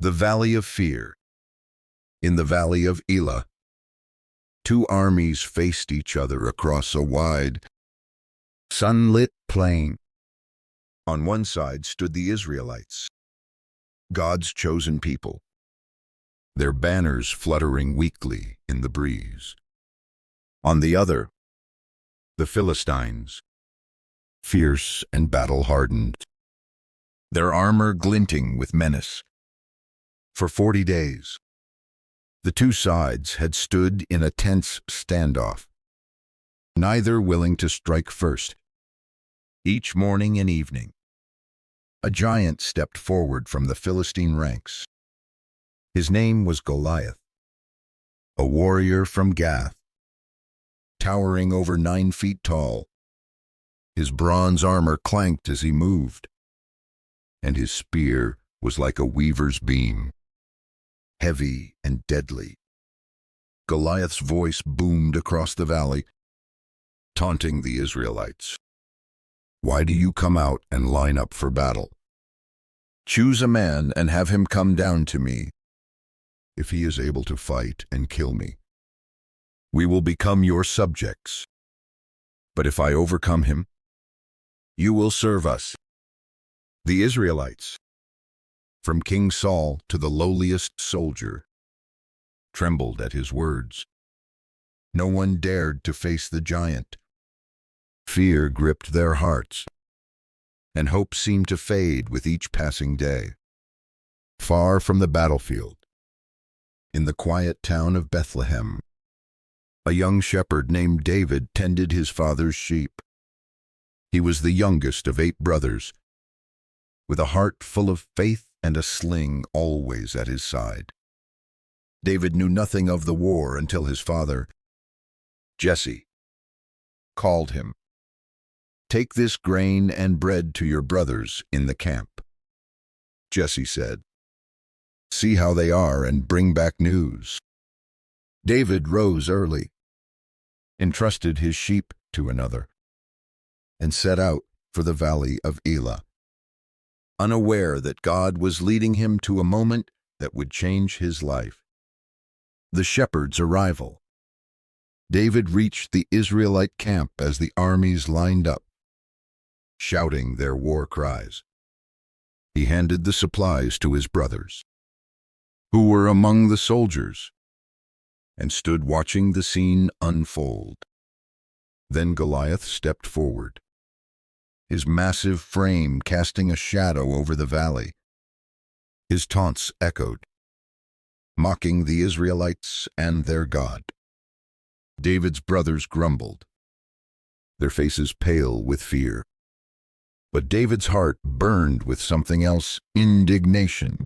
The Valley of Fear. In the Valley of Elah, two armies faced each other across a wide, sunlit plain. On one side stood the Israelites, God's chosen people, their banners fluttering weakly in the breeze. On the other, the Philistines, fierce and battle-hardened, their armor glinting with menace. For 40 days, the two sides had stood in a tense standoff, neither willing to strike first. Each morning and evening, a giant stepped forward from the Philistine ranks. His name was Goliath, a warrior from Gath, towering over 9 feet tall. His bronze armor clanked as he moved, and his spear was like a weaver's beam, heavy and deadly. Goliath's voice boomed across the valley, taunting the Israelites. "Why do you come out and line up for battle? Choose a man and have him come down to me. If he is able to fight and kill me, we will become your subjects. But if I overcome him, you will serve us." The Israelites, from King Saul to the lowliest soldier, trembled at his words. No one dared to face the giant. Fear gripped their hearts, and hope seemed to fade with each passing day. Far from the battlefield, in the quiet town of Bethlehem, a young shepherd named David tended his father's sheep. He was the youngest of 8 brothers, with a heart full of faith and a sling always at his side. David knew nothing of the war until his father, Jesse, called him. "Take this grain and bread to your brothers in the camp." Jesse said, "See how they are and bring back news." David rose early, entrusted his sheep to another, and set out for the Valley of Elah, unaware that God was leading him to a moment that would change his life. The shepherd's arrival. David reached the Israelite camp as the armies lined up, shouting their war cries. He handed the supplies to his brothers, who were among the soldiers, and stood watching the scene unfold. Then Goliath stepped forward, his massive frame casting a shadow over the valley. His taunts echoed, mocking the Israelites and their God. David's brothers grumbled, their faces pale with fear. But David's heart burned with something else, indignation.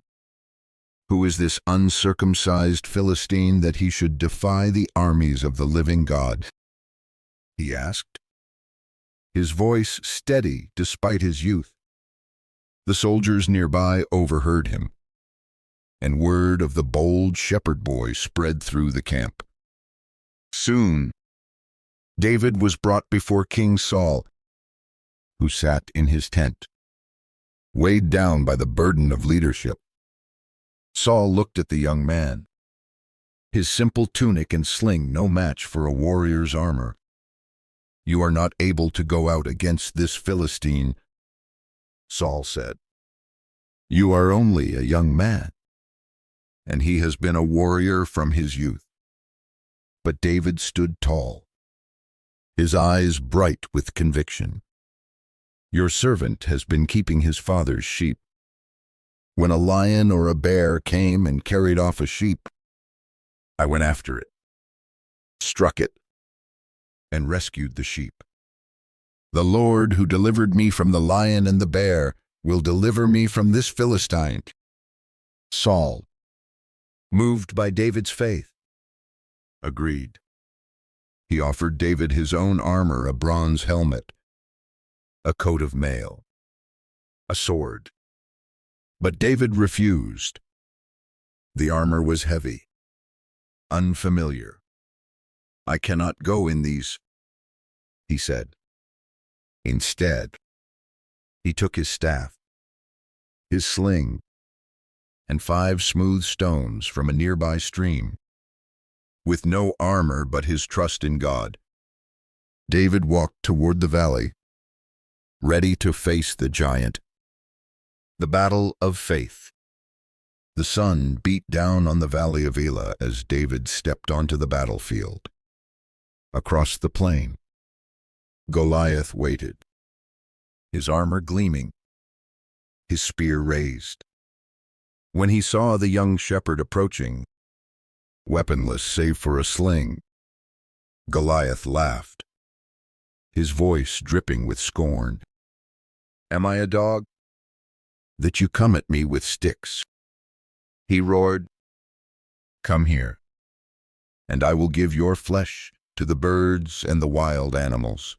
Who is this uncircumcised Philistine that he should defy the armies of the living God? He asked, his voice steady despite his youth. The soldiers nearby overheard him, and word of the bold shepherd boy spread through the camp. Soon, David was brought before King Saul, who sat in his tent, weighed down by the burden of leadership. Saul looked at the young man, his simple tunic and sling no match for a warrior's armor. "You are not able to go out against this Philistine," Saul said. "You are only a young man, and he has been a warrior from his youth." But David stood tall, his eyes bright with conviction. "Your servant has been keeping his father's sheep. When a lion or a bear came and carried off a sheep, I went after it, struck it, and rescued the sheep. The Lord who delivered me from the lion and the bear will deliver me from this Philistine." Saul, moved by David's faith, agreed. He offered David his own armor, a bronze helmet, a coat of mail, a sword. But David refused. The armor was heavy, unfamiliar. "I cannot go in these," he said. Instead, he took his staff, his sling, and 5 smooth stones from a nearby stream. With no armor but his trust in God, David walked toward the valley, ready to face the giant. The battle of faith. The sun beat down on the valley of Elah as David stepped onto the battlefield. Across the plain, Goliath waited, his armor gleaming, his spear raised. When he saw the young shepherd approaching, weaponless save for a sling, Goliath laughed, his voice dripping with scorn. "Am I a dog, that you come at me with sticks?" He roared. "Come here, and I will give your flesh to the birds and the wild animals."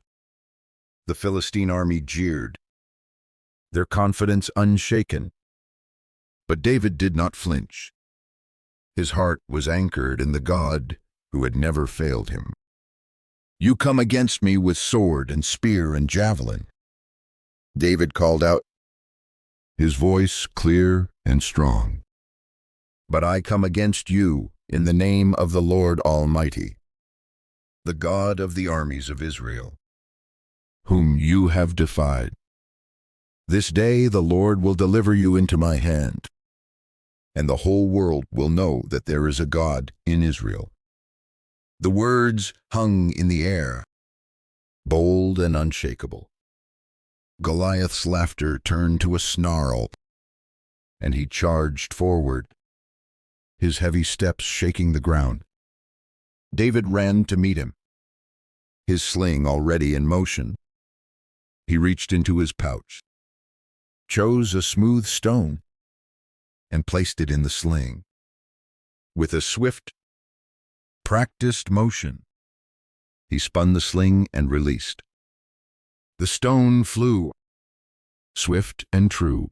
The Philistine army jeered, their confidence unshaken. But David did not flinch. His heart was anchored in the God who had never failed him. "You come against me with sword and spear and javelin," David called out, his voice clear and strong. "But I come against you in the name of the Lord Almighty, the God of the armies of Israel, whom you have defied. This day the Lord will deliver you into my hand, and the whole world will know that there is a God in Israel." The words hung in the air, bold and unshakable. Goliath's laughter turned to a snarl, and he charged forward, his heavy steps shaking the ground. David ran to meet him, his sling already in motion. He reached into his pouch, chose a smooth stone, and placed it in the sling. With a swift, practiced motion, he spun the sling and released. The stone flew, swift and true,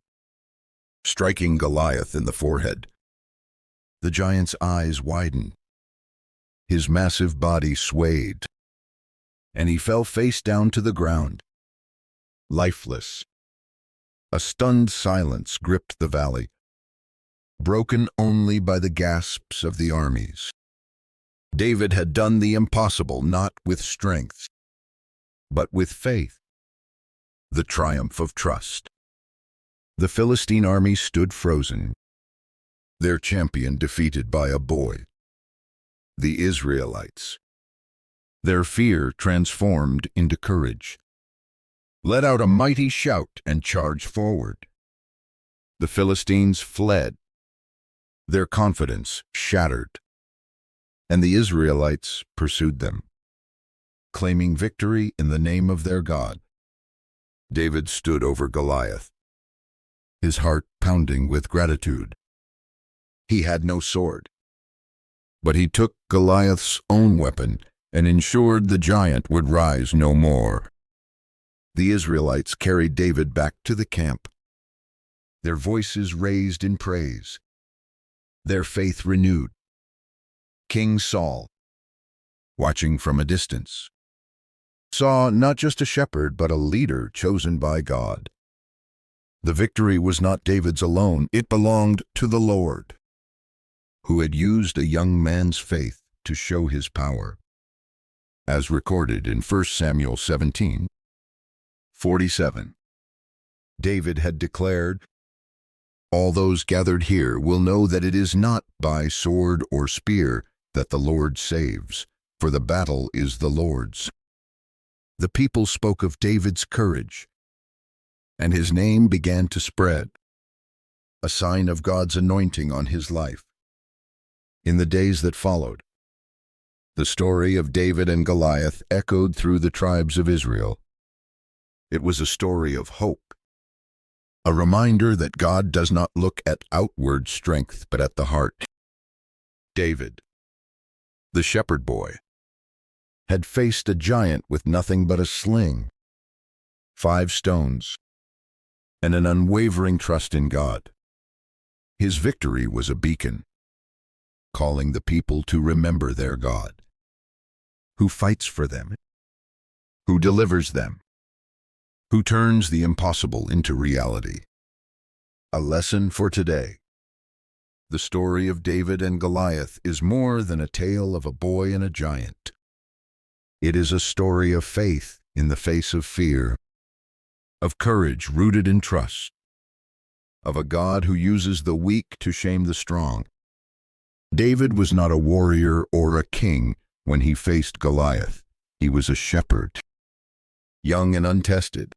striking Goliath in the forehead. The giant's eyes widened, his massive body swayed, and he fell face down to the ground, lifeless. A stunned silence gripped the valley, broken only by the gasps of the armies. David had done the impossible not with strength, but with faith, the triumph of trust. The Philistine army stood frozen, their champion defeated by a boy. The Israelites, their fear transformed into courage, let out a mighty shout and charged forward. The Philistines fled, their confidence shattered, and the Israelites pursued them, claiming victory in the name of their God. David stood over Goliath, his heart pounding with gratitude. He had no sword, but he took Goliath's own weapon and ensured the giant would rise no more. The Israelites carried David back to the camp, their voices raised in praise, their faith renewed. King Saul, watching from a distance, saw not just a shepherd but a leader chosen by God. The victory was not David's alone, it belonged to the Lord, who had used a young man's faith to show his power. As recorded in 1 Samuel 17:47, David had declared, "All those gathered here will know that it is not by sword or spear that the Lord saves, for the battle is the Lord's." The people spoke of David's courage, and his name began to spread, a sign of God's anointing on his life. In the days that followed, the story of David and Goliath echoed through the tribes of Israel. It was a story of hope, a reminder that God does not look at outward strength but at the heart. David, the shepherd boy, had faced a giant with nothing but a sling, 5 stones, and an unwavering trust in God. His victory was a beacon, calling the people to remember their God, who fights for them, who delivers them, who turns the impossible into reality. A lesson for today. The story of David and Goliath is more than a tale of a boy and a giant. It is a story of faith in the face of fear, of courage rooted in trust, of a God who uses the weak to shame the strong. David was not a warrior or a king when he faced Goliath. He was a shepherd, young and untested.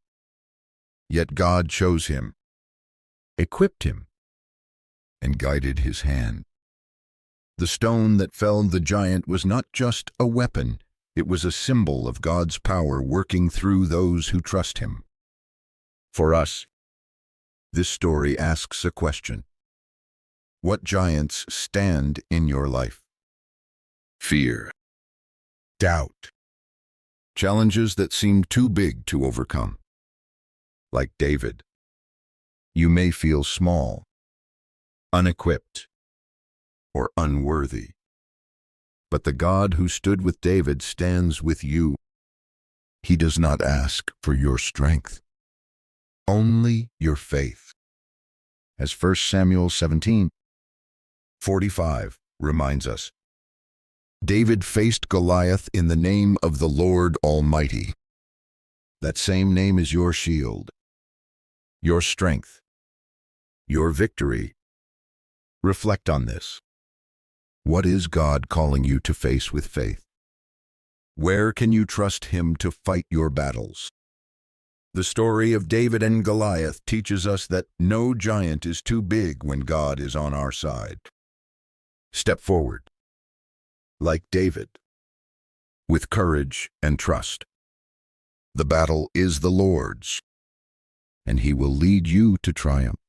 Yet God chose him, equipped him, and guided his hand. The stone that felled the giant was not just a weapon, it was a symbol of God's power working through those who trust him. For us, this story asks a question. What giants stand in your life? Fear, doubt, challenges that seem too big to overcome. Like David, you may feel small, unequipped, or unworthy. But the God who stood with David stands with you. He does not ask for your strength, only your faith. As 1 Samuel 17:45 reminds us, David faced Goliath in the name of the Lord Almighty. That same name is your shield, your strength, your victory. Reflect on this. What is God calling you to face with faith? Where can you trust Him to fight your battles? The story of David and Goliath teaches us that no giant is too big when God is on our side. Step forward, like David, with courage and trust. The battle is the Lord's, and He will lead you to triumph.